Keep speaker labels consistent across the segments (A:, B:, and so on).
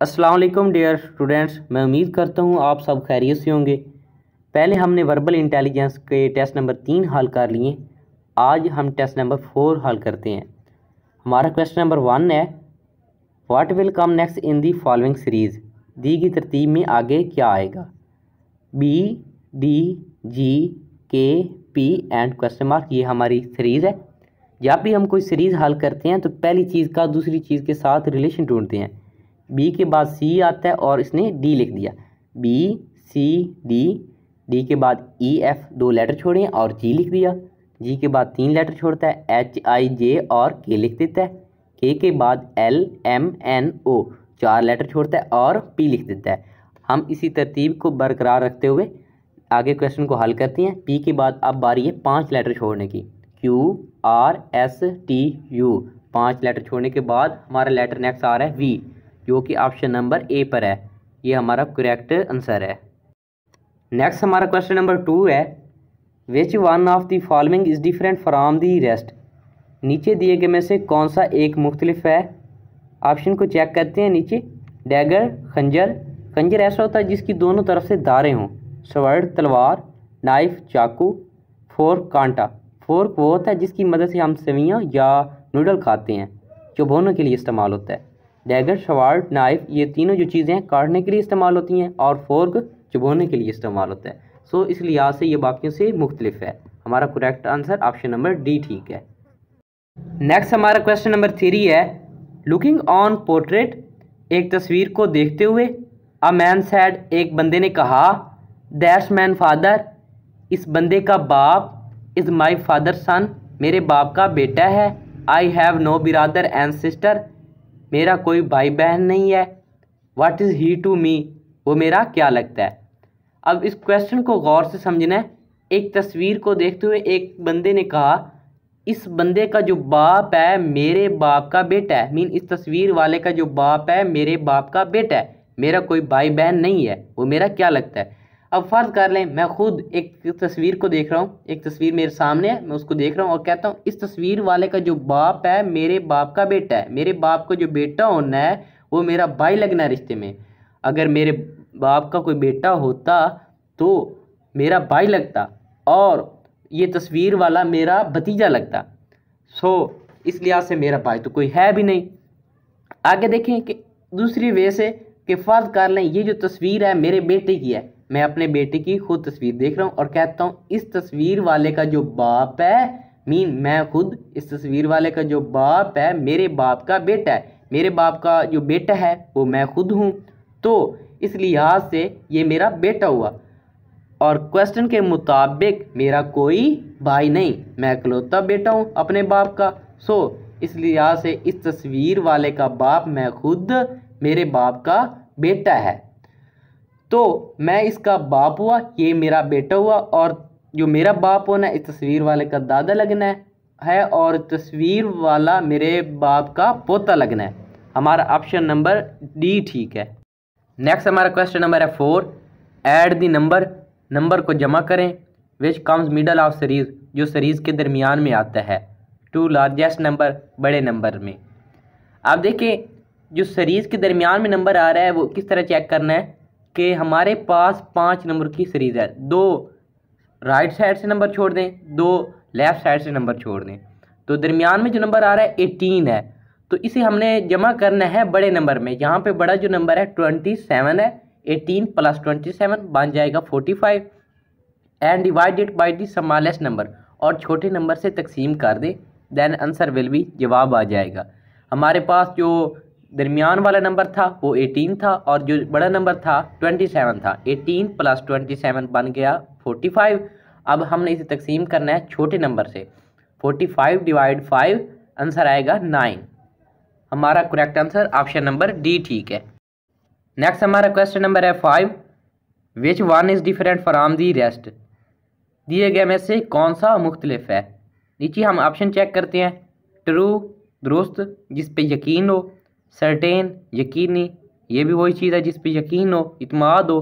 A: अस्सलाम वालेकुम dear students, मैं उम्मीद करता हूँ आप सब खैरियत से होंगे। पहले हमने वर्बल इंटेलिजेंस के टेस्ट नंबर 3 हल कर लिए। आज हम टेस्ट नंबर 4 हल करते हैं। हमारा क्वेश्चन नंबर 1 है, what will come next in the following series. दी गई तरतीब में आगे क्या आएगा? बी, डी, जी, के, पी एंड क्वेश्चन मार्क। ये हमारी सीरीज़ है। जब भी हम कोई सीरीज़ हल करते हैं तो पहली चीज़ का दूसरी चीज़ के साथ रिलेशन ढूंढते हैं। बी के बाद सी आता है और इसने डी लिख दिया। बी, सी, डी। डी के बाद ई, एफ 2 लेटर छोड़े और जी लिख दिया। जी के बाद 3 लेटर छोड़ता है, एच, आई, जे और के लिख देता है। के बाद एल, एम, एन, ओ 4 लेटर छोड़ता है और पी लिख देता है। हम इसी तरतीब को बरकरार रखते हुए आगे क्वेश्चन को हल करते हैं। पी के बाद अब बारी है 5 लेटर छोड़ने की। Q, R, S, T, U 5 letter छोड़ने के बाद हमारा लेटर नेक्स्ट आ रहा है वी, जो कि ऑप्शन नंबर ए पर है। ये हमारा करेक्ट आंसर है। नेक्स्ट हमारा क्वेश्चन नंबर 2 है, which one of the following is different from the rest. नीचे दिए गए में से कौन सा एक मुख्तलिफ है? ऑप्शन को चेक करते हैं। नीचे डैगर, खंजर। खंजर ऐसा होता है जिसकी दोनों तरफ से धारें हों। स्वॉर्ड तलवार, नाइफ चाकू, फोर्क कांटा। फोर्क वो होता है जिसकी मदद से हम सवियाँ या नूडल खाते हैं, चुभोने के लिए इस्तेमाल होता है। डैगर, स्वॉर्ड, नाइफ ये तीनों जो चीज़ें काटने के लिए इस्तेमाल होती हैं और फोर्क चुभोने के लिए इस्तेमाल होता है। सो इस लिहाज से ये बाकियों से मुख्तलिफ है। हमारा correct answer option number D ठीक है। नेक्स्ट हमारा क्वेश्चन नंबर 3 है, लुकिंग ऑन पोर्ट्रेट। एक तस्वीर को देखते हुए अ मैन सैड, एक बंदे ने कहा, दैट्स मैन फादर, इस बंदे का बाप, इज़ माई फादर सन, मेरे बाप का बेटा है। I have no brother and sister, मेरा कोई भाई बहन नहीं है। What is he to me, वो मेरा क्या लगता है। अब इस क्वेश्चन को गौर से समझना है। एक तस्वीर को देखते हुए एक बंदे ने कहा, इस बंदे का जो बाप है मेरे बाप का बेटा है। मीन इस तस्वीर वाले का जो बाप है मेरे बाप का बेटा है, मेरा कोई भाई बहन नहीं है, वो मेरा क्या लगता है। अब फ़र्ज़ कर लें मैं खुद एक तस्वीर को देख रहा हूँ, एक तस्वीर मेरे सामने है, मैं उसको देख रहा हूँ और कहता हूँ इस तस्वीर वाले का जो बाप है मेरे बाप का बेटा है। मेरे बाप को जो बेटा होना है वो मेरा भाई लगना है रिश्ते में। अगर मेरे बाप का कोई बेटा होता तो मेरा भाई लगता और ये तस्वीर वाला मेरा भतीजा लगता। सो इस लिहाज से मेरा भाई तो कोई है भी नहीं। आगे देखें कि दूसरी वे से कि फ़र्ज़ कर लें ये जो तस्वीर है मेरे बेटे की है, मैं अपने बेटे की खुद तस्वीर देख रहा हूँ और कहता हूँ इस तस्वीर वाले का जो बाप है, मीन मैं खुद इस तस्वीर वाले का जो बाप है मेरे बाप का बेटा है, मेरे बाप का जो बेटा है वो मैं खुद हूँ। तो इस लिहाज से ये मेरा बेटा हुआ और क्वेश्चन के मुताबिक मेरा कोई भाई नहीं, मैं इकलौता बेटा हूँ अपने बाप का। सो इस लिहाज से इस तस्वीर वाले का बाप मैं खुद मेरे बाप का बेटा है। तो मैं इसका बाप हुआ, ये मेरा बेटा हुआ और जो मेरा बाप होना है इस तस्वीर वाले का दादा लगना है और तस्वीर वाला मेरे बाप का पोता लगना है। हमारा ऑप्शन नंबर डी ठीक है। नेक्स्ट हमारा क्वेश्चन नंबर है 4, ऐड दी नंबर। नंबर को जमा करें which comes middle of series, जो सीरीज़ के दरमियान में आता है। टू लार्जेस्ट नंबर, बड़े नंबर में। आप देखें जो सीरीज़ के दरमियान में नंबर आ रहा है वो किस तरह चेक करना है कि हमारे पास 5 नंबर की सीरीज़ है, 2 राइट साइड से नंबर छोड़ दें, 2 लेफ़्ट साइड से नंबर छोड़ दें, तो दरमियान में जो नंबर आ रहा है 18 है। तो इसे हमने जमा करना है बड़े नंबर में। यहाँ पे बड़ा जो नंबर है 27 है, 18 + 27 बन जाएगा 45 and divided by the smallest number, और छोटे नंबर से तकसीम कर दे, देन आंसर विल बी, जवाब आ जाएगा। हमारे पास जो दरमियान वाला नंबर था वो 18 था और जो बड़ा नंबर था 27 था। 18 + 27 बन गया 45। अब हमने इसे तकसीम करना है छोटे नंबर से। 45 / 5 आंसर आएगा 9। हमारा correct answer option number D ठीक है। नेक्स्ट हमारा क्वेश्चन नंबर है 5, which one is different from the rest. दिए गए में से कौन सा मुख्तलिफ है। नीचे हम ऑप्शन चेक करते हैं। ट्रू दुरुस्त, जिस पे यकीन हो। सर्टेन यकीनी, ये भी वही चीज़ है जिस पे यकीन हो, इत्माद हो।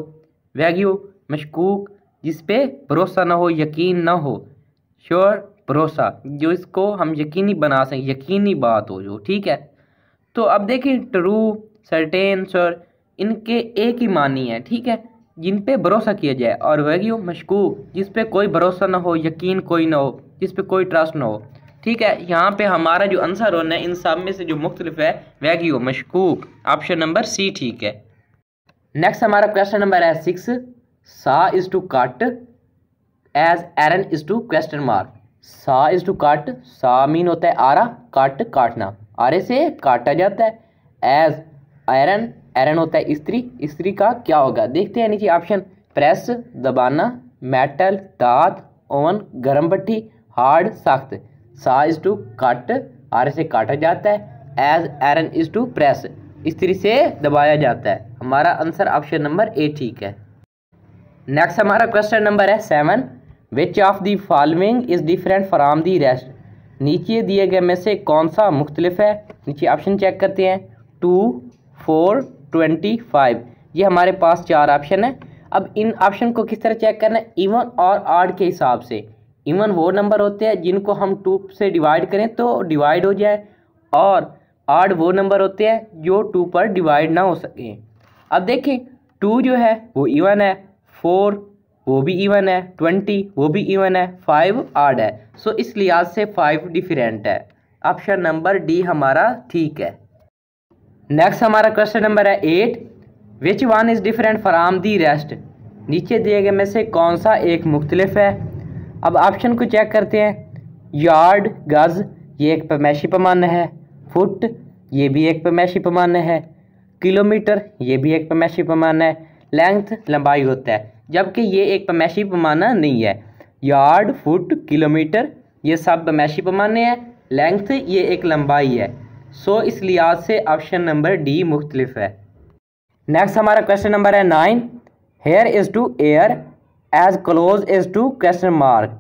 A: वैग्यू मशकूक, जिस पे भरोसा ना हो, यकीन ना हो। श्योर भरोसा, जो इसको हम यकीनी बना सकें, यकीनी बात हो जो, ठीक है। तो अब देखिए ट्रू, सर्टेन, श्योर, इनके एक ही मानी है, ठीक है, जिन पे भरोसा किया जाए, और वैग्यू मशकूक, जिस पे कोई भरोसा ना हो, यकीन कोई ना हो, जिस पे कोई ट्रस्ट ना हो, ठीक है। यहाँ पे हमारा जो आंसर होना है इन सब में से जो मुख्तलिफ है वैग्यू मशकूक, ऑप्शन नंबर सी ठीक है। नेक्स्ट हमारा क्वेश्चन नंबर है 6, saw is to cut as iron is to question mark. Saw is to cut, saw mean होता है आरा, कट काटना, आरे से काटा जाता है। एज एरन, एरन होता है स्त्री, स्त्री का क्या होगा, देखते हैं नीचे ऑप्शन, प्रेस दबाना, मेटल दांत, ओवन गर्म भट्टी, हार्ड सख्त। सा इज टू कट, आरे से काटा जाता है। As iron is to press, स्त्री से दबाया जाता है। हमारा आंसर ऑप्शन नंबर ए ठीक है। नेक्स्ट हमारा क्वेश्चन नंबर है 7, which of the following is different from the rest. नीचे दिए गए में से कौन सा मुख्तलिफ है। नीचे ऑप्शन चेक करते हैं, 2, 4, 25। ये हमारे पास 4 ऑप्शन है। अब इन ऑप्शन को किस तरह चेक करना है, इवन और ऑड के हिसाब से। इवन वो नंबर होते हैं जिनको हम 2 से डिवाइड करें तो डिवाइड हो जाए, और ऑड वो नंबर होते हैं जो 2 पर डिवाइड ना हो सके। अब देखें 2 जो है वो इवन है, 4 वो भी इवन है, 20 वो भी इवन है, 5 ऑड है। सो इस लिहाज से 5 डिफरेंट है। ऑप्शन नंबर डी हमारा ठीक है। नेक्स्ट हमारा क्वेश्चन नंबर है 8, which one is different from the rest. नीचे दिए गए में से कौन सा एक मुख्तलिफ है। अब ऑप्शन को चेक करते हैं, यार्ड गज ये एक पैमाइशी पैमाना है, फुट ये भी एक पैमाइशी पैमाना है, किलोमीटर ये भी एक पैमाइशी पैमाना है, लेंथ लंबाई होता है, जबकि ये एक पैमाइशी पैमाना नहीं है। यार्ड फुट किलोमीटर ये सब पैमाइशी पैमाने हैं, लेंथ ये एक लंबाई है। सो इस लिहाज से ऑप्शन नंबर डी मुख्तलिफ है। नेक्स्ट हमारा क्वेश्चन नंबर है 9, hair is to air as close is to question mark.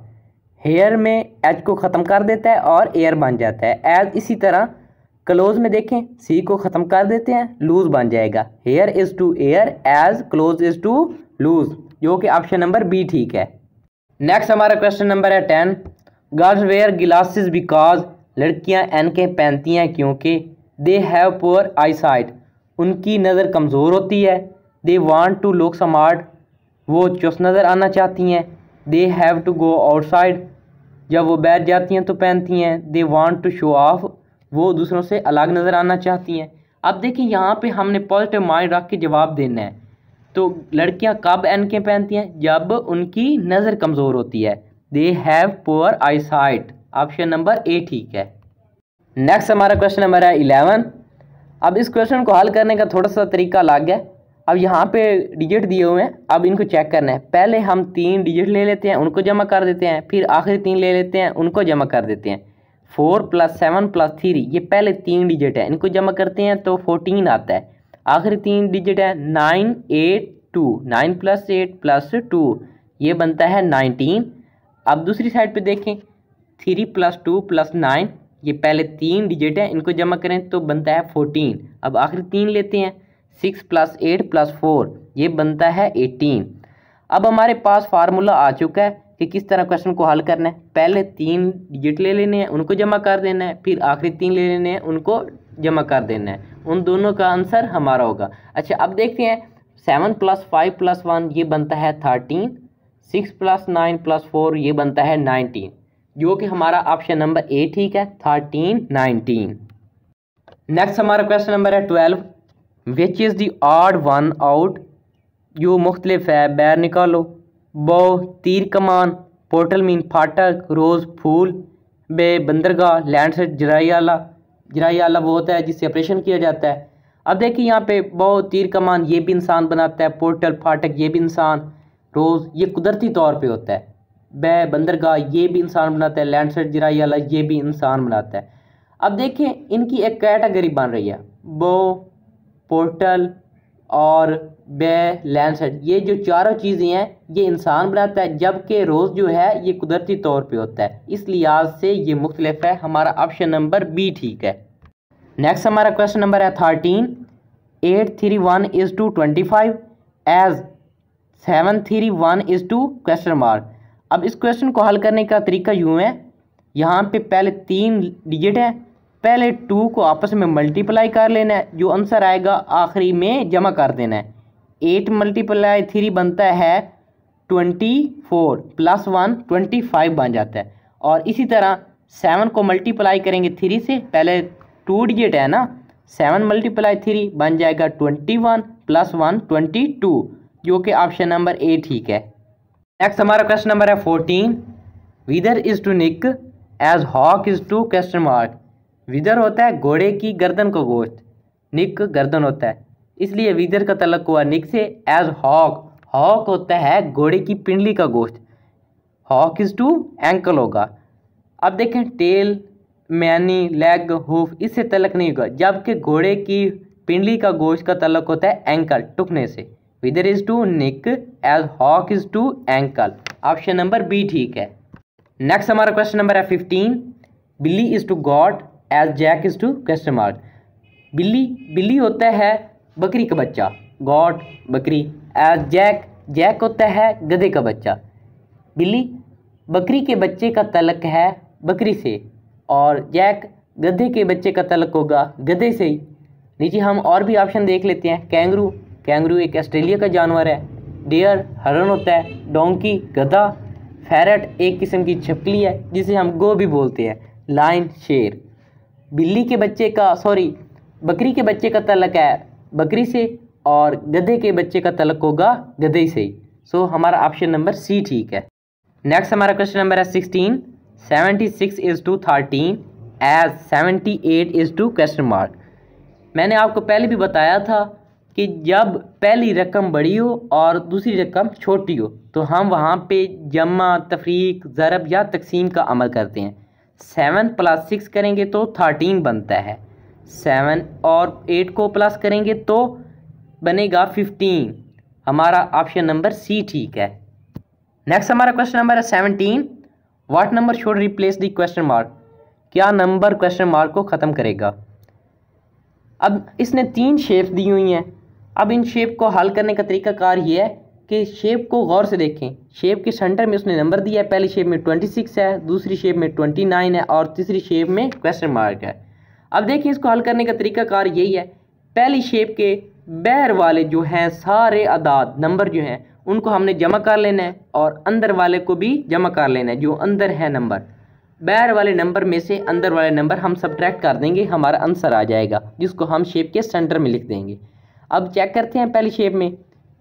A: Hair में एच को ख़त्म कर देता है और एयर बन जाता है। एज इसी तरह क्लोज में देखें, सी को ख़त्म कर देते हैं, लूज बन जाएगा। Hair is to air as close is to lose, जो कि ऑप्शन नंबर बी ठीक है। नेक्स्ट हमारा क्वेश्चन नंबर है 10, गर्ल्स वेयर ग्लासेस बिकॉज। लड़कियां ऐनकें पहनती हैं क्योंकि they have poor eye sight, उनकी नज़र कमज़ोर होती है। They want to look smart, वो चुस्त नज़र आना चाहती हैं। They have to go outside, जब वो बैठ जाती हैं तो पहनती हैं। They want to show off, वो दूसरों से अलग नज़र आना चाहती हैं। अब देखिए यहाँ पे हमने पॉजिटिव माइंड रख के जवाब देना है। तो लड़कियाँ कब ऐनकें पहनती हैं, जब उनकी नज़र कमज़ोर होती है। दे have poor eye site, option number A ठीक है। नेक्स्ट हमारा क्वेश्चन नंबर है 11। अब इस क्वेश्चन को हल करने का थोड़ा सा तरीका अलग है। अब यहाँ पे डिजिट दिए हुए हैं, अब इनको चेक करना है। पहले हम 3 डिजिट ले लेते हैं, उनको जमा कर देते हैं, फिर आखिरी 3 ले लेते हैं, उनको जमा कर देते हैं। 4 + 7 + 3, ये पहले 3 डिजिट है, इनको जमा करते हैं तो 14 आता है। आखिरी 3 डिजिट है 9, 8, 2, 9 + 8 + 2, ये बनता है 19। अब दूसरी साइड पे देखें, 3 + 2 + 9, ये पहले 3 डिजिट है, इनको जमा करें तो बनता है 14। अब आखिरी 3 लेते हैं, 6 + 8 + 4, ये बनता है 18। अब हमारे पास फार्मूला आ चुका है कि किस तरह क्वेश्चन को हल करना है। पहले 3 डिजिट ले लेने हैं, उनको जमा कर देना है, फिर आखिरी 3 ले लेने हैं, उनको जमा कर देना है। उन दोनों का आंसर हमारा होगा। अच्छा अब देखते हैं, 7 + 5 + 1 ये बनता है 13, 6 + 9 + 4 ये बनता है 19, जो कि हमारा ऑप्शन नंबर ए ठीक है, 13, 19। नेक्स्ट हमारा क्वेश्चन नंबर है 12, which is the odd one out. जो मुख्तलिफ है बैर निकालो। बो तीर कमान, पोर्टल मीन फाटक, रोज़ फूल, बे बंदरगाह, लैंड सेट जराई आला। जराई आला वो होता है जिससे ऑपरेशन किया जाता है। अब देखिए यहाँ पे बो तीर कमान ये भी इंसान बनाता है, पोर्टल फाटक ये भी इंसान, रोज़ ये कुदरती तौर पे होता है, बे बंदरगाह ये भी इंसान बनाता है, लैंड सेट जराई आला ये भी इंसान बनाता है। अब देखें इनकी एक कैटेगरी बन रही है, बो पोर्टल और बे लैंड सेट, ये जो चारों चीज़ें हैं ये इंसान बनाता है, जबकि रोज़ जो है ये कुदरती तौर पे होता है। इस लिहाज से ये मुख्तलिफ है, हमारा ऑप्शन नंबर बी ठीक है। नेक्स्ट हमारा क्वेश्चन नंबर है 13, 8 3 1 is to 25 as 7 3 1 is to question mark. अब इस क्वेश्चन को हल करने का तरीका यूँ है, यहाँ पे पहले 3 डिजिट है, पहले 2 को आपस में मल्टीप्लाई कर लेना है, जो आंसर आएगा आखिरी में जमा कर देना है। 8 × 3 बनता है 24 प्लस 1 25 बन जाता है। और इसी तरह 7 को मल्टीप्लाई करेंगे 3 से, पहले 2 डिजिट है ना, 7 × 3 बन जाएगा 21 प्लस 1 22, जो कि ऑप्शन नंबर ए ठीक है। नेक्स्ट हमारा क्वेश्चन नंबर है 14। Wither is to neck as hock is to question mark. Wither होता है घोड़े की गर्दन का गोश्त, निक गर्दन होता है, इसलिए विदर का तल्लुक हुआ निक से। एज हॉक, हॉक होता है घोड़े की पिंडली का गोश्त, हॉक इज टू एंकल होगा। अब देखें टेल, मैनी, लेग, हुफ, इससे तल्लुक नहीं होगा, जबकि घोड़े की पिंडली का गोश्त का तल्लुक होता है एंकल, टुकने से। Wither is to neck as hock is to ankle, option number B ठीक है। नेक्स्ट हमारा क्वेश्चन नंबर है 15। बिल्ली is to god as jack is to question mark. बिल्ली होता है बकरी का बच्चा, गॉड बकरी, एज जैक होता है गधे का बच्चा। बिल्ली बकरी के बच्चे का तल्लुक है बकरी से, और जैक गधे के बच्चे का तल्लुक होगा गधे से ही। नीचे हम और भी ऑप्शन देख लेते हैं। कैंगरू एक ऑस्ट्रेलिया का जानवर है। डियर हरण होता है। डोंकी गधा। फैरट एक किस्म की छिपकली है जिसे हम गो भी बोलते हैं। लायन शेर। बकरी के बच्चे का तल्लुक है बकरी से, और गधे के बच्चे का तल्लुक होगा गधे से ही। सो हमारा ऑप्शन नंबर सी ठीक है। नेक्स्ट हमारा क्वेश्चन नंबर है 16। 76 is to 13 as 78 is to question mark. मैंने आपको पहले भी बताया था कि जब पहली रकम बड़ी हो और दूसरी रकम छोटी हो तो हम वहाँ पे जमा, तफरीक, ज़रब या तकसीम का अमल करते हैं। 7 + 6 करेंगे तो 13 बनता है। 7 और 8 को प्लस करेंगे तो बनेगा 15। हमारा ऑप्शन नंबर सी ठीक है। नेक्स्ट हमारा क्वेश्चन नंबर है 17। What number should replace the question mark. क्या नंबर क्वेश्चन मार्क को ख़त्म करेगा। अब इसने 3 शेप दी हुई हैं। अब इन शेप को हल करने का तरीकाकार ये है कि शेप को गौर से देखें। शेप के सेंटर में उसने नंबर दिया है। पहली शेप में 26 है, दूसरी शेप में 29 है, और तीसरी शेप में क्वेश्चन मार्क है। अब देखिए इसको हल करने का तरीकाकार यही है। पहली शेप के बाहर वाले जो हैं सारे अदाद नंबर जो हैं उनको हमने जमा कर लेना है, और अंदर वाले को भी जमा कर लेना है। जो अंदर है नंबर, बाहर वाले नंबर में से अंदर वाले नंबर हम सब्ट्रैक्ट कर देंगे, हमारा आंसर आ जाएगा, जिसको हम शेप के सेंटर में लिख देंगे। अब चेक करते हैं पहली शेप में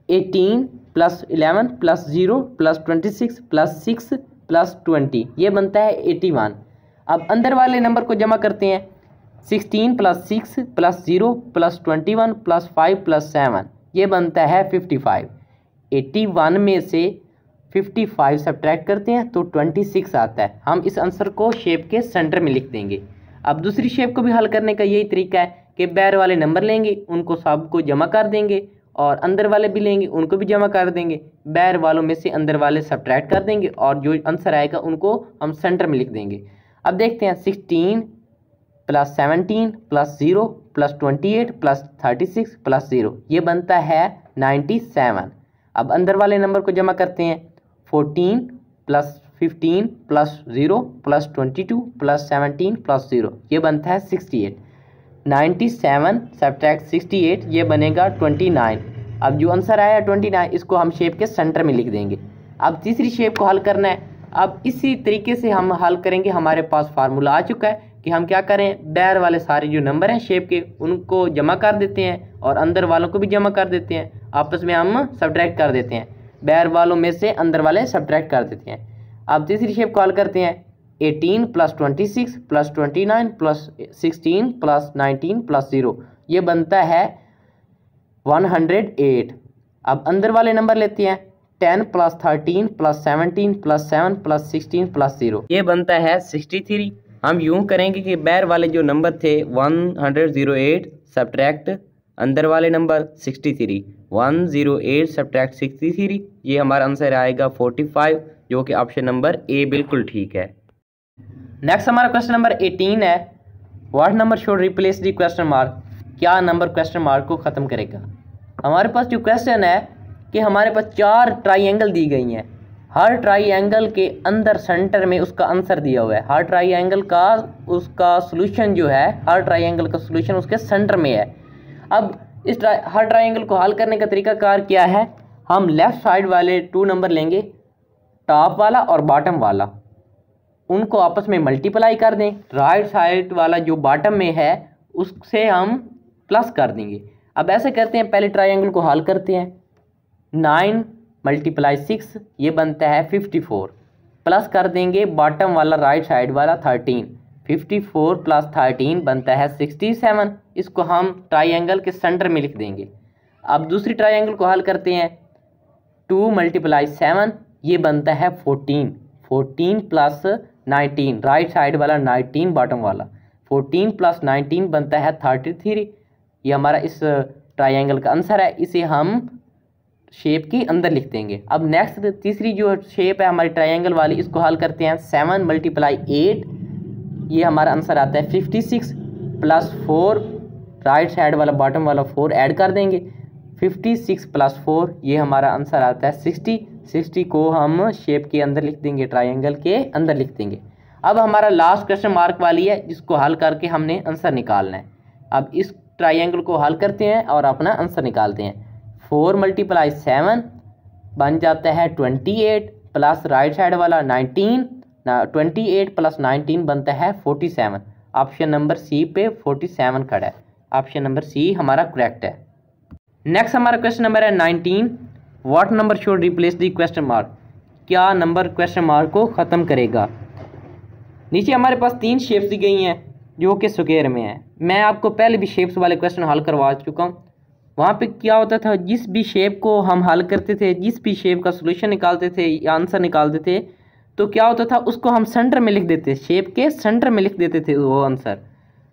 A: 18 + 11 + 0 + 26 + 6 + 20, ये बनता है 81। अब अंदर वाले नंबर को जमा करते हैं। 16 + 6 + 0 + 21 + 5 + 7, ये बनता है 55। 81 में से 55 सब्ट्रैक्ट करते हैं तो 26 आता है। हम इस आंसर को शेप के सेंटर में लिख देंगे। अब दूसरी शेप को भी हल करने का यही तरीका है कि बाहर वाले नंबर लेंगे, उनको सबको जमा कर देंगे, और अंदर वाले भी लेंगे, उनको भी जमा कर देंगे। बाहर वालों में से अंदर वाले सब्ट्रैक्ट कर देंगे, और जो आंसर आएगा उनको हम सेंटर में लिख देंगे। अब देखते हैं 16 + 17 + 0 + 28 + 36 + 0, ये बनता है 97। अब अंदर वाले नंबर को जमा करते हैं। 14 + 15 + 0 + 22 + 17 + 0, ये बनता है 68। 97 सब्ट्रैक्ट 68, ये बनेगा 29। अब जो आंसर आया 29, इसको हम शेप के सेंटर में लिख देंगे। अब तीसरी शेप को हल करना है। अब इसी तरीके से हम हल करेंगे। हमारे पास फार्मूला आ चुका है कि हम क्या करें, बाहर वाले सारे जो नंबर हैं शेप के उनको जमा कर देते हैं, और अंदर वालों को भी जमा कर देते हैं। आपस में हम सब्ट्रैक्ट कर देते हैं, बाहर वालों में से अंदर वाले सब्ट्रैक्ट कर देते हैं। अब तीसरी शेप को हल करते हैं। 18 + 26 + 29 + 16 + 19 + 0, ये बनता है 108। अब अंदर वाले नंबर लेते हैं। 10 + 13 + 17 + 7 + 16 + 0, ये बनता है 63। हम यूं करेंगे कि बाहर वाले जो नंबर थे 108 सब्ट्रैक्ट अंदर वाले नंबर 63, 108 सब्ट्रैक्ट 63, ये हमारा आंसर आएगा 45, जो कि ऑप्शन नंबर ए बिल्कुल ठीक है। नेक्स्ट हमारा क्वेश्चन नंबर 18 है। What number should replace the question mark. क्या नंबर क्वेश्चन मार्क को ख़त्म करेगा। हमारे पास जो क्वेश्चन है कि हमारे पास 4 ट्राइंगल दी गई हैं। हर ट्राइएंगल के अंदर सेंटर में उसका आंसर दिया हुआ है। हर ट्राइएंगल का उसका सॉल्यूशन जो है, हर ट्राइएंगल का सॉल्यूशन उसके सेंटर में है। अब इस हर ट्राइएंगल को हल करने का तरीकाकार क्या है, हम लेफ़्ट साइड वाले 2 नंबर लेंगे, टॉप वाला और बॉटम वाला, उनको आपस में मल्टीप्लाई कर दें। राइट साइड वाला जो बॉटम में है उससे हम प्लस कर देंगे। अब ऐसे करते हैं, पहले ट्राइएंगल को हल करते हैं। 9 × 6 ये बनता है 54, प्लस कर देंगे बॉटम वाला राइट साइड वाला 13, 54 + 13 बनता है 67। इसको हम ट्राइएंगल के सेंटर में लिख देंगे। अब दूसरी ट्राइएंगल को हल करते हैं। 2 × 7 ये बनता है 14, 14 + 19 राइट साइड वाला 19 बॉटम वाला, 14 + 19 बनता है 33। ये हमारा इस ट्राइएंगल का आंसर है। इसे हम शेप के अंदर लिख देंगे। अब नेक्स्ट तीसरी जो शेप है हमारी ट्राइएंगल वाली, इसको हल करते हैं। 7 × 8 ये हमारा आंसर आता है 56 + 4 राइट साइड वाला बॉटम वाला 4 ऐड कर देंगे। 56 + 4 ये हमारा आंसर आता है 60। 60 को हम शेप के अंदर लिख देंगे, ट्राइएंगल के अंदर लिख देंगे। अब हमारा लास्ट क्वेश्चन मार्क वाली है, जिसको हल करके हमने आंसर निकालना है। अब इस ट्राइएंगल को हल करते हैं और अपना आंसर निकालते हैं। 4 × 7 बन जाता है 28 प्लस राइट साइड वाला 19, 28 + 19 बनता है 47। ऑप्शन नंबर सी पे 47 खड़ा है। ऑप्शन नंबर सी हमारा करेक्ट है। नेक्स्ट हमारा क्वेश्चन नंबर है 19। What number should replace the question mark, क्या नंबर क्वेश्चन मार्क को ख़त्म करेगा। नीचे हमारे पास 3 शेप्स दी गई हैं जो कि स्क्वायर में है। मैं आपको पहले भी शेप्स वाले क्वेश्चन हल करवा चुका हूँ। वहाँ पे क्या होता था, जिस भी शेप को हम हल करते थे, जिस भी शेप का सॉल्यूशन निकालते थे या आंसर निकालते थे, तो क्या होता था उसको हम सेंटर में लिख देते, शेप के सेंटर में लिख देते थे वो आंसर।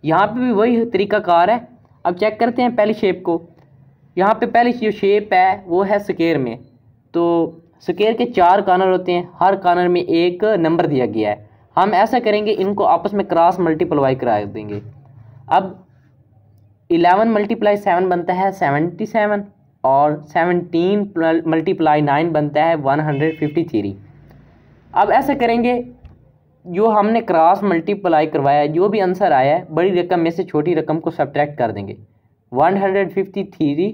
A: यहाँ पे भी वही तरीकाकार है। अब चेक करते हैं पहली शेप को। यहाँ पे पहली जो शेप है वो है स्क्वायर में। तो स्क्वायर के 4 कॉर्नर होते हैं, हर कॉर्नर में एक नंबर दिया गया है। हम ऐसा करेंगे, इनको आपस में क्रॉस मल्टीप्लाई करा देंगे। अब 11 × 7 बनता है 77 और 17 × 9 बनता है 153। अब ऐसा करेंगे, जो हमने क्रॉस मल्टीप्लाई करवाया है, जो भी आंसर आया है, बड़ी रकम में से छोटी रकम को सब्ट्रैक्ट कर देंगे। 153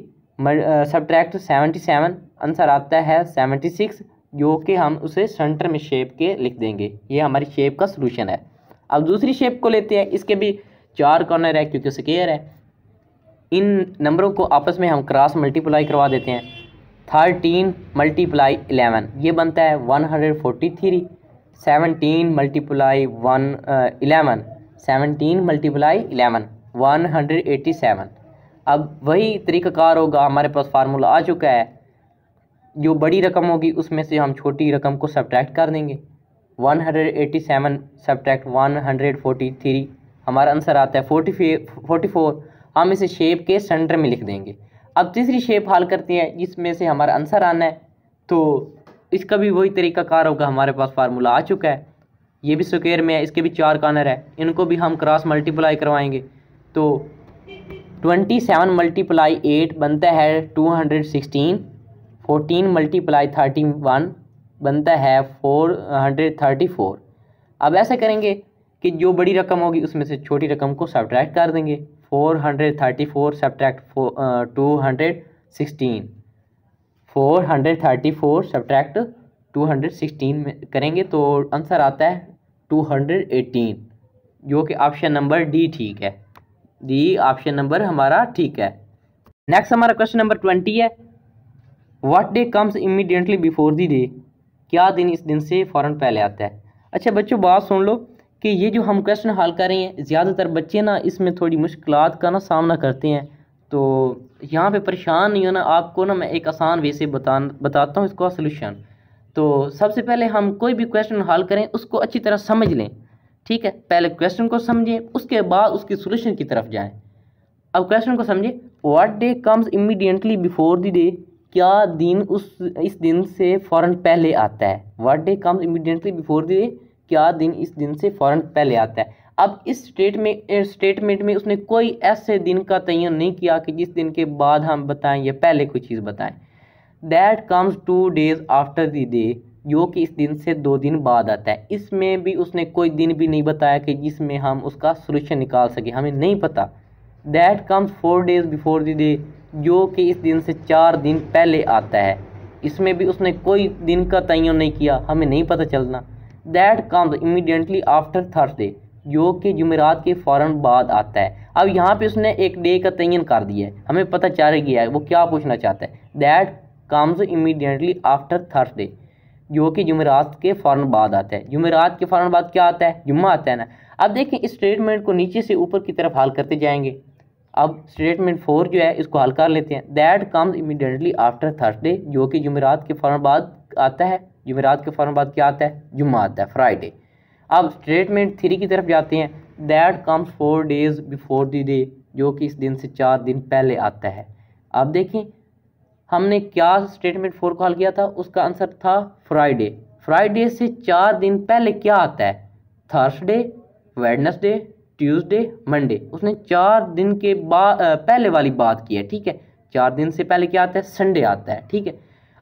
A: सब्ट्रैक्ट 77 आंसर आता है 76, जो कि हम उसे सेंटर में शेप के लिख देंगे। ये हमारी शेप का सलूशन है। अब दूसरी शेप को लेते हैं। इसके भी 4 कॉर्नर है क्योंकि स्क्वायर है। इन नंबरों को आपस में हम क्रॉस मल्टीप्लाई करवा देते हैं। 13 × 11 ये बनता है 143। 17 × 11 17 × 11 187। अब वही तरीकाकार होगा, हमारे पास फार्मूला आ चुका है। जो बड़ी रकम होगी उसमें से हम छोटी रकम को सब्ट्रैक्ट कर देंगे। 187 सब्ट्रैक्ट 143 हमारा आंसर आता है 44। हम इसे शेप के सेंटर में लिख देंगे। अब तीसरी शेप हल करते हैं जिसमें से हमारा आंसर आना है। तो इसका भी वही तरीकाकार होगा, हमारे पास फार्मूला आ चुका है। ये भी स्क्वायर में है, इसके भी 4 कॉर्नर है, इनको भी हम क्रॉस मल्टीप्लाई करवाएंगे। तो 27 × 8 बनता है 216। 14 × 31 बनता है 434। अब ऐसा करेंगे कि जो बड़ी रकम होगी उसमें से छोटी रकम को सब्ट्रैक्ट कर देंगे। 434 सब्ट्रैक्ट 216, 434 सब्ट्रैक्ट 216 में करेंगे तो आंसर आता है 218, जो कि ऑप्शन नंबर डी ठीक है। डी ऑप्शन नंबर हमारा ठीक है। नेक्स्ट हमारा क्वेश्चन नंबर 20 है। What day comes immediately before the day, क्या दिन इस दिन से फ़ौरन पहले आता है। अच्छा बच्चों, बात सुन लो कि ये जो हम क्वेश्चन हल कर रहे हैं, ज़्यादातर बच्चे ना इसमें थोड़ी मुश्किलात का ना सामना करते हैं। तो यहाँ पे परेशान नहीं होना, आपको ना मैं एक आसान वे से बताता हूँ इसका सलूशन। तो सबसे पहले हम कोई भी क्वेश्चन हल करें उसको अच्छी तरह समझ लें, ठीक है। पहले क्वेश्चन को समझें, उसके बाद उसकी सलूशन की तरफ जाएँ। अब क्वेश्चन को समझें। What day comes immediately before the day, क्या दिन इस दिन से फ़ौरन पहले आता है। What day comes immediately before the day, क्या दिन इस दिन से फ़ौरन पहले आता है। अब इस स्टेटमेंट में उसने कोई ऐसे दिन का तयन नहीं किया कि जिस दिन के बाद हम बताएं या पहले कोई चीज़ बताएं। That comes 2 days after the day, जो कि इस दिन से 2 दिन बाद आता है। इसमें भी उसने कोई दिन भी नहीं बताया कि जिसमें हम उसका सोल्यूशन निकाल सके, हमें नहीं पता। That comes 4 days before the day, जो कि इस दिन से 4 दिन पहले आता है। इसमें भी उसने कोई दिन का तयन नहीं किया, हमें नहीं पता चलना। That comes immediately after Thursday, जो कि जुमेरात के फ़ौरन बाद आता है। अब यहाँ पे उसने एक डे का तयन कर दिया है, हमें पता चल गया है वो क्या पूछना चाहता है। That comes immediately after Thursday, जो कि जुमेरात के फ़ौरन बाद आता है। जुमेरात के फ़ौरन बाद क्या आता है? जुम्मा आता है ना। अब देखें इस स्टेटमेंट को नीचे से ऊपर की तरफ हल करते जाएंगे। अब स्टेटमेंट 4 जो है इसको हल कर लेते हैं। That comes immediately after Thursday, जो कि जुमेरात के फ़ौरन बाद आता है। जुमेरात के फ़ौरन बाद क्या आता है? जुम्मा आता है, फ्राइडे। अब स्टेटमेंट 3 की तरफ जाते हैं। That comes 4 days before the day, जो कि इस दिन से 4 दिन पहले आता है। अब देखें हमने क्या स्टेटमेंट 4 को हल किया था, उसका आंसर था फ्राइडे। फ्राइडे से 4 दिन पहले क्या आता है? Thursday, Wednesday, Tuesday, Monday. उसने 4 दिन के बाद पहले वाली बात की है, ठीक है। 4 दिन से पहले क्या आता है? संडे आता है, ठीक है।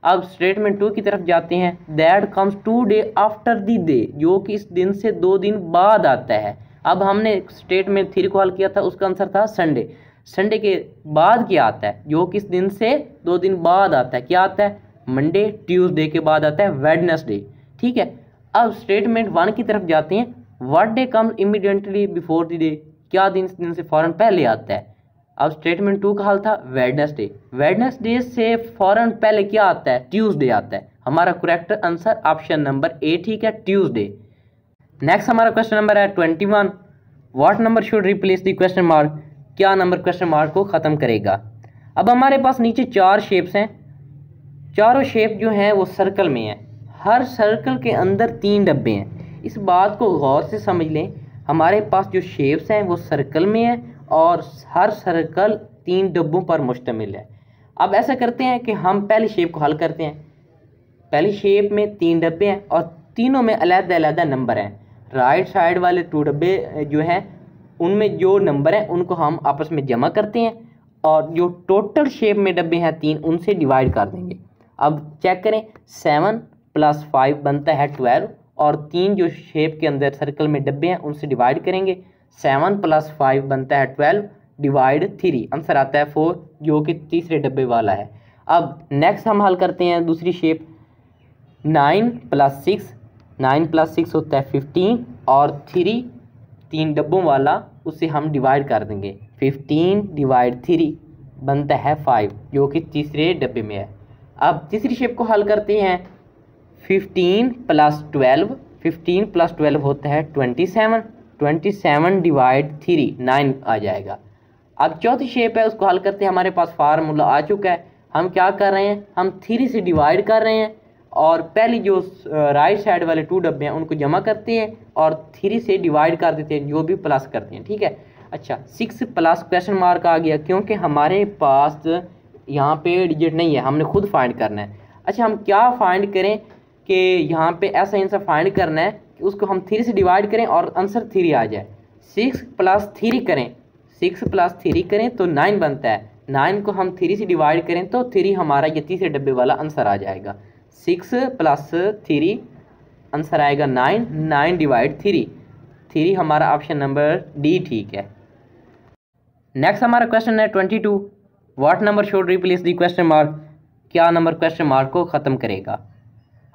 A: अब स्टेटमेंट 2 की तरफ जाते हैं। That comes 2 day after the day, जो कि इस दिन से 2 दिन बाद आता है। अब हमने स्टेटमेंट 3 को हल किया था, उसका आंसर था संडे। संडे के बाद क्या आता है? जो कि इस दिन से 2 दिन बाद आता है। क्या आता है? मंडे। ट्यूसडे के बाद आता है वेडनेसडे, ठीक है। अब स्टेटमेंट 1 की तरफ जाते हैं। What day comes immediately before the day, क्या दिन इस दिन से फ़ौरन पहले आता है? अब स्टेटमेंट 2 का हल था वेडनेसडे। वेडनेसडे से फ़ौरन पहले क्या आता है? ट्यूसडे आता है। हमारा correct answer option number A, ठीक है, ट्यूसडे। नेक्स्ट हमारा क्वेश्चन नंबर है 21। What number should replace the question mark, क्या नंबर क्वेश्चन मार्क को ख़त्म करेगा? अब हमारे पास नीचे 4 शेप्स हैं। चारों शेप जो हैं वो सर्कल में हैं। हर सर्कल के अंदर 3 डब्बे हैं। इस बात को गौर से समझ लें, हमारे पास जो शेप्स हैं वो सर्कल में हैं और हर सर्कल 3 डब्बों पर मुश्तमिल है। अब ऐसा करते हैं कि हम पहली शेप को हल करते हैं। पहली शेप में 3 डब्बे हैं और तीनों में अलग-अलग नंबर हैं। राइट साइड वाले 2 डब्बे जो हैं उनमें जो नंबर हैं उनको हम आपस में जमा करते हैं और जो टोटल शेप में डब्बे हैं 3, उनसे डिवाइड कर देंगे। अब चेक करें, 7 + 5 बनता है 12 और 3 जो शेप के अंदर सर्कल में डब्बे हैं उनसे डिवाइड करेंगे। 7 + 5 बनता है 12 डिवाइड 3, आंसर आता है 4, जो कि तीसरे डब्बे वाला है। अब नेक्स्ट हम हल करते हैं दूसरी शेप। 9 + 6, 9 + 6 होता है 15 और 3 डब्बों वाला उसे हम डिवाइड कर देंगे। 15 / 3 बनता है 5, जो कि तीसरे डब्बे में है। अब तीसरी शेप को हल करते हैं। 15 + 12, 15 + 12 होता है 27, 27 / 3 9 आ जाएगा। अब चौथी शेप है, उसको हल करते हैं। हमारे पास फार्मूला आ चुका है। हम क्या कर रहे हैं? हम 3 से डिवाइड कर रहे हैं और पहली जो राइट साइड वाले 2 डब्बे हैं उनको जमा करते हैं और 3 से डिवाइड कर देते हैं, जो भी प्लस करते हैं, ठीक है। अच्छा, 6 प्लस क्वेश्चन मार्क आ गया क्योंकि हमारे पास यहाँ पे डिजिट नहीं है, हमने खुद फाइंड करना है। अच्छा, हम क्या फाइंड करें कि यहाँ पे ऐसा आंसर फाइंड करना है कि उसको हम 3 से डिवाइड करें और आंसर 3 आ जाए। 6 + 3 करें, 6 + 3 करें तो 9 बनता है। 9 को हम 3 से डिवाइड करें तो 3 हमारा ये तीसरे डब्बे वाला आंसर आ जाएगा। 6 + 3 आंसर आएगा 9, 9 / 3, 3 हमारा ऑप्शन नंबर डी ठीक है। नेक्स्ट हमारा क्वेश्चन है 22। What number should replace the question mark, क्या नंबर क्वेश्चन मार्क को ख़त्म करेगा?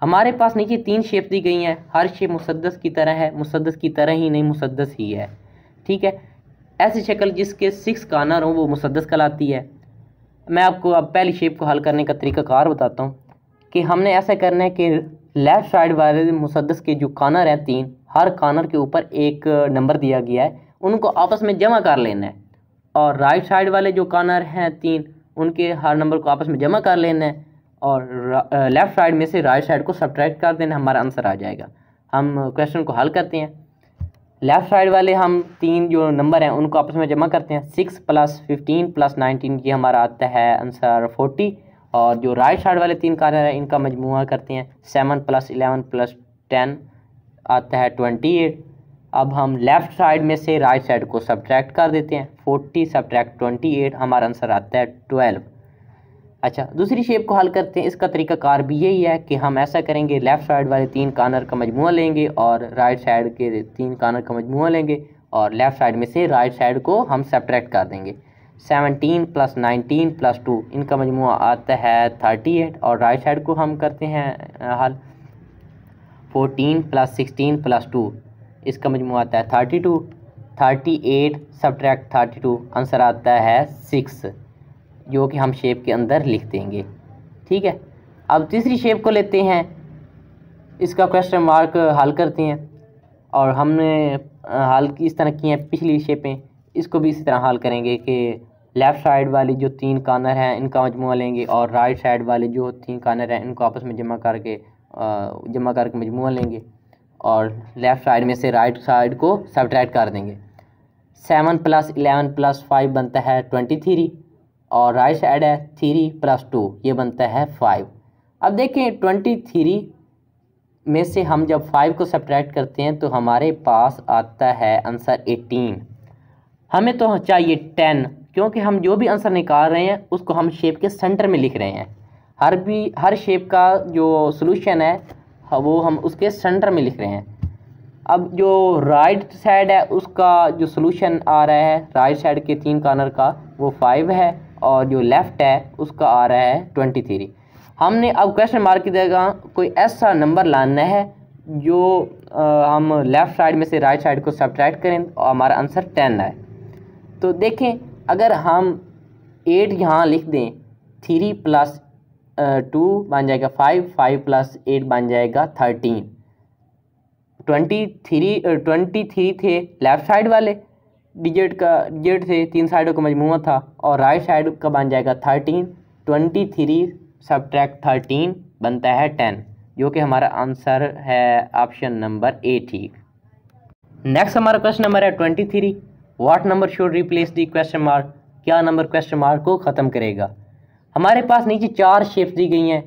A: हमारे पास नीचे 3 शेप दी गई हैं। हर शेप मुसद्दस की तरह है, मुसद्दस की तरह ही नहीं, मुसद्दस ही है, ठीक है। ऐसी शक्ल जिसके 6 कॉर्नर हों वो मुसद्दस कहलाती है। मैं आपको अब पहली शेप को हल करने का तरीक़ाकार बताता हूँ कि हमने ऐसा करना है कि लेफ़्ट साइड वाले मुसद्दस के जो कॉर्नर हैं 3, हर कॉर्नर के ऊपर एक नंबर दिया गया है, उनको आपस में जमा कर लेना है। और राइट साइड वाले जो कॉर्नर हैं 3, उनके हर नंबर को आपस में जमा कर लेना है और लेफ़्ट साइड में से राइट साइड को सब्ट्रैक्ट कर देना, हमारा आंसर आ जाएगा। हम क्वेश्चन को हल करते हैं। लेफ़्ट साइड वाले हम 3 जो नंबर हैं उनको आपस में जमा करते हैं। 6 + 15 + 19, ये हमारा आता है आंसर 40। और जो राइट साइड वाले 3 कॉर्नर हैं इनका मजमूआ करते हैं। 7 + 11 + 10 आता है 28। अब हम लेफ़्ट साइड में से राइट साइड को सब्ट्रैक्ट कर देते हैं। 40 × 28 हमारा आंसर आता है 12। अच्छा, दूसरी शेप को हल करते हैं। इसका तरीकाकार भी यही है कि हम ऐसा करेंगे, लेफ़्ट साइड वाले 3 कॉर्नर का मजमूआ लेंगे और राइट साइड के 3 कॉर्नर का मजमूआ लेंगे और लेफ़्ट साइड में से राइट साइड को हम सब्ट्रैक्ट कर देंगे। 17 + 19 + 2 इनका मजमूआ आता है 38 और राइट साइड को हम करते हैं हल। 14 + 16 + 2 इसका मजमूआ आता है 32। 38 सब्ट्रैक्ट 32 आंसर आता है 6, जो कि हम शेप के अंदर लिख देंगे। ठीक है, अब तीसरी शेप को लेते हैं, इसका क्वेश्चन मार्क हल करते हैं और हमने हल इस तरह की हैं पिछली शेपें, इसको भी इसी तरह हल करेंगे कि लेफ़्ट साइड वाली जो 3 कॉर्नर हैं इनका मजमूआ लेंगे और राइट साइड वाले जो 3 कॉर्नर हैं इनको आपस में जमा करके मजमूआ लेंगे और लेफ़्ट साइड में से राइट साइड को सब्ट्रैक्ट कर देंगे। 7 + 11 + 5 बनता है 23 और राइट साइड है 3 + 2 ये बनता है 5। अब देखें 23 में से हम जब 5 को सब्ट्रैक्ट करते हैं तो हमारे पास आता है आंसर 18। हमें तो चाहिए 10, क्योंकि हम जो भी आंसर निकाल रहे हैं उसको हम शेप के सेंटर में लिख रहे हैं। हर शेप का जो सॉल्यूशन है वो हम उसके सेंटर में लिख रहे हैं। अब जो राइट साइड है उसका जो सॉल्यूशन आ रहा है राइट साइड के 3 कॉर्नर का वो 5 है और जो लेफ़्ट है उसका आ रहा है 23। हमने अब क्वेश्चन मार्क की जगह कोई ऐसा नंबर लाना है जो हम लेफ़्ट साइड में से राइट साइड को सब्ट्रैक्ट करें और हमारा आंसर 10 है। तो देखें, अगर हम 8 यहाँ लिख दें, 3 + 2 बन जाएगा 5, 5 + 8 बन जाएगा 13। 23 थे लेफ़्ट साइड वाले डिजिट थे, 3 साइडों का मजमूआ था और राइट साइड का बन जाएगा 13। 23 सब्ट्रैक्ट 13 बनता है 10, जो कि हमारा आंसर है ऑप्शन नंबर ए। ठीक, नेक्स्ट हमारा क्वेश्चन नंबर है 23। What number should replace the question mark? क्या नंबर क्वेश्चन मार्क को ख़त्म करेगा? हमारे पास नीचे 4 शेप्स दी गई हैं।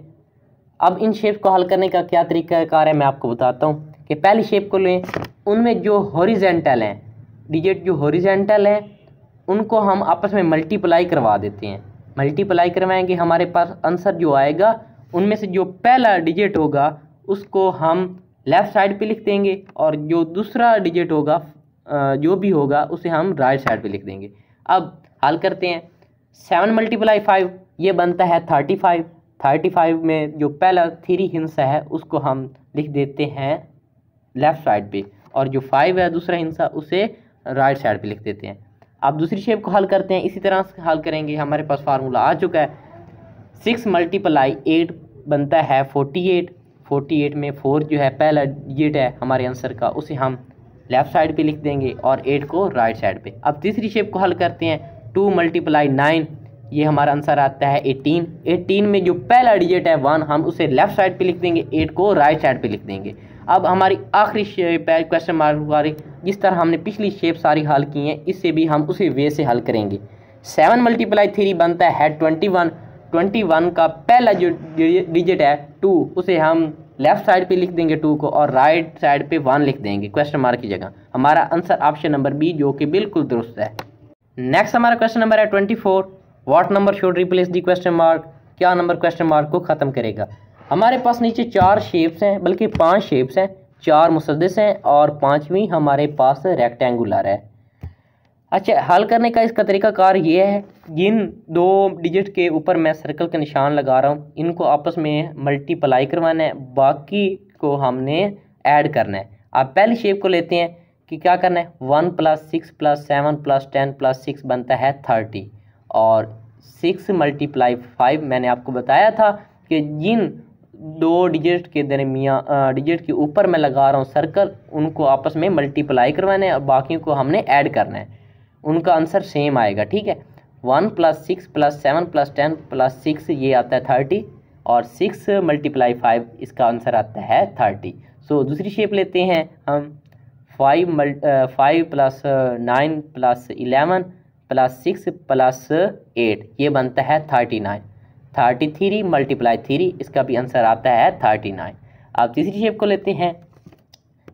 A: अब इन शेप को हल करने का क्या तरीकाकार है मैं आपको बताता हूँ कि पहली शेप को लें, उनमें जो हॉरिजेंटल हैं डिजिट जो हॉरिजेंटल हैं उनको हम आपस में मल्टीप्लाई करवा देते हैं। मल्टीप्लाई करवाएंगे, हमारे पास आंसर जो आएगा उनमें से जो पहला डिजिट होगा उसको हम लेफ़्ट साइड पे लिख देंगे और जो दूसरा डिजिट होगा जो भी होगा उसे हम राइट साइड पे लिख देंगे। अब हल करते हैं। 7 × 5 ये बनता है 35। 35 में जो पहला 3 हिस्सा है उसको हम लिख देते हैं लेफ़्ट साइड पे और जो 5 है दूसरा हिस्सा उसे राइट साइड पे लिख देते हैं। अब दूसरी शेप को हल करते हैं, इसी तरह से हल करेंगे। हमारे पास फार्मूला आ चुका है। 6 × 8 बनता है 48। 48 में 4 जो है पहला डिजिट है हमारे आंसर का, उसे हम लेफ़्ट साइड पे लिख देंगे और 8 को राइट साइड पे। अब तीसरी शेप को हल करते हैं। 2 × 9 ये हमारा आंसर आता है 18। 18 में जो पहला डिजिट है 1 हम उसे लेफ़्ट साइड पे लिख देंगे, 8 को राइट साइड पे लिख देंगे। अब हमारी आखिरी शेप है क्वेश्चन मार्क वाली। जिस तरह हमने पिछली शेप सारी हल की हैं इससे भी हम उसी वे से हल करेंगे। 7 × 3 बनता है 21। 21 का पहला जो डिजिट है 2 उसे हम लेफ़्ट साइड पे लिख देंगे 2 को और राइट साइड पे 1 लिख देंगे क्वेश्चन मार्क की जगह। हमारा आंसर ऑप्शन नंबर बी, जो कि बिल्कुल दुरुस्त है। नेक्स्ट हमारा क्वेश्चन नंबर है 24। What number should replace the question mark? क्या नंबर क्वेश्चन मार्क को ख़त्म करेगा? हमारे पास नीचे 4 शेप्स हैं, बल्कि 5 शेप्स हैं। 4 मुसद्दिस हैं और 5वीं हमारे पास रेक्टेंगुलर है। अच्छा, हल करने का इसका तरीकाकार ये है, जिन 2 डिजिट के ऊपर मैं सर्कल का निशान लगा रहा हूँ इनको आपस में मल्टीप्लाई करवाना है, बाकी को हमने ऐड करना है। आप पहली शेप को लेते हैं कि क्या करना है। 1 + 6 + 7 + 10 + 6 बनता है 30 और 6 × 5 मैंने आपको बताया था कि जिन 2 डिजिट के दरमियान डिजिट के ऊपर मैं लगा रहा हूँ सर्कल उनको आपस में मल्टीप्लाई करवाना है और बाकी को हमने ऐड करना है, उनका आंसर सेम आएगा। ठीक है, 1 + 6 + 7 + 10 + 6 ये आता है 30 और 6 × 5 इसका आंसर आता है 30। सो दूसरी शेप लेते हैं हम। 5 + 9 + 11 + 6 + 8 ये बनता है 39। 33 × 3 इसका भी आंसर आता है 39। अब तीसरी शेप को लेते हैं।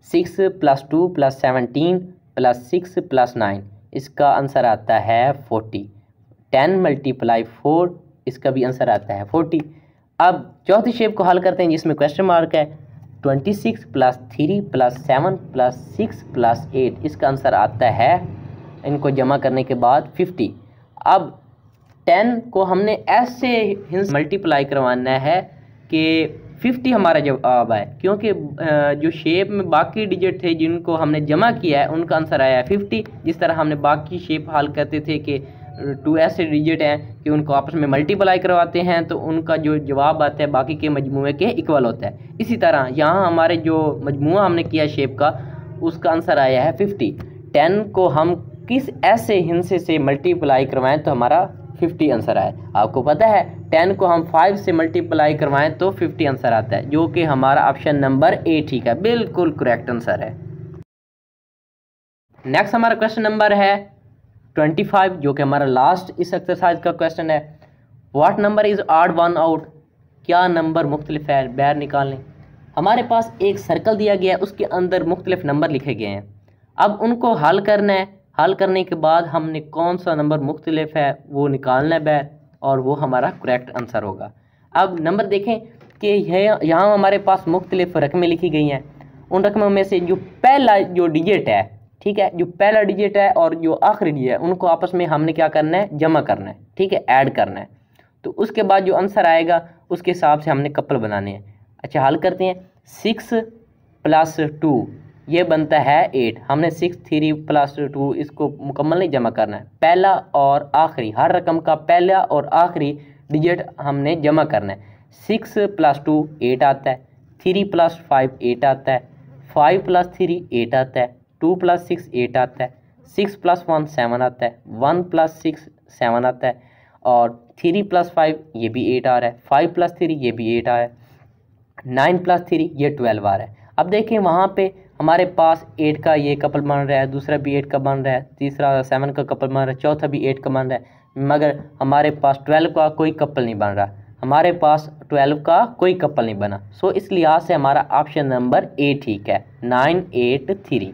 A: 6 + 2 + 17 + 6 + 9 इसका आंसर आता है 40। 10 × 4 इसका भी आंसर आता है 40। अब चौथी शेप को हल करते हैं जिसमें क्वेश्चन मार्क है। 26 + 3 + 7 + 6 + 8, इसका आंसर आता है, इनको जमा करने के बाद 50। अब 10 को हमने ऐसे मल्टीप्लाई करवाना है कि 50 हमारा जवाब है, क्योंकि जो शेप में बाकी डिजिट थे जिनको हमने जमा किया है उनका आंसर आया है 50। जिस तरह हमने बाकी शेप हल करते थे कि 2 ऐसे डिजिट हैं कि उनको आपस में मल्टीप्लाई करवाते हैं तो उनका जो जवाब आता है बाकी के मजमूए के इक्वल होता है। इसी तरह यहाँ हमारे जो मजमूआ हमने किया शेप का उसका आंसर आया है 50। 10 को हम किस ऐसे हिस्से से मल्टीप्लाई करवाएं तो हमारा 50 आंसर आए। आपको पता है 10 को हम 5 से मल्टीप्लाई करवाएं तो 50 आंसर आता है, जो कि हमारा ऑप्शन नंबर ए ठीक है, बिल्कुल करेक्ट आंसर है। नेक्स्ट हमारा क्वेश्चन नंबर है 25, जो कि हमारा लास्ट इस एक्सरसाइज का क्वेश्चन है। What number is odd one out, क्या नंबर मुख्तलिफ है, बाहर निकालें। हमारे पास एक सर्कल दिया गया है, उसके अंदर मुख्तलिफ नंबर लिखे गए हैं। अब उनको हल करना है, हल करने के बाद हमने कौन सा नंबर मुख्तलिफ है वो निकालना है बाहर, और वो हमारा करेक्ट आंसर होगा। अब नंबर देखें कि यहाँ हमारे पास मुख्तलिफ रकमें लिखी गई हैं। उन रकमों में से जो पहला जो डिजिट है, ठीक है, जो पहला डिजिट है और जो आखिरी डिजिट है उनको आपस में हमने क्या करना है, जमा करना है, ठीक है, ऐड करना है। तो उसके बाद जो आंसर आएगा उसके हिसाब से हमने कपल बनाने हैं। अच्छा, हल करते हैं। 6 + 2 ये बनता है 8। हमने 6 3 + 2 इसको मुकम्मल नहीं जमा करना है, पहला और आखिरी, हर रकम का पहला और आखिरी डिजिट हमने जमा करना है। 6 + 2 8 आता है, 3 + 5 8 आता है, 5 + 3 8 आता है, 2 + 6 8 आता है, 6 + 1 7 आता है, 1 + 6 7 आता है, और 3 + 5 ये भी 8 आ रहा है, 5 + 3 ये भी 8 आ रहा है, 9 + 3 ये 12 आ रहा है। अब देखें वहाँ पे हमारे पास 8 का ये कपल बन रहा है, दूसरा भी 8 का बन रहा है, तीसरा 7 का कपल बन रहा है, चौथा भी 8 का बन रहा है, मगर हमारे पास 12 का कोई कपल नहीं बन रहा। हमारे पास 12 का कोई कपल नहीं बना। सो इस लिहाज से हमारा ऑप्शन नंबर ए ठीक है, 9 8 3।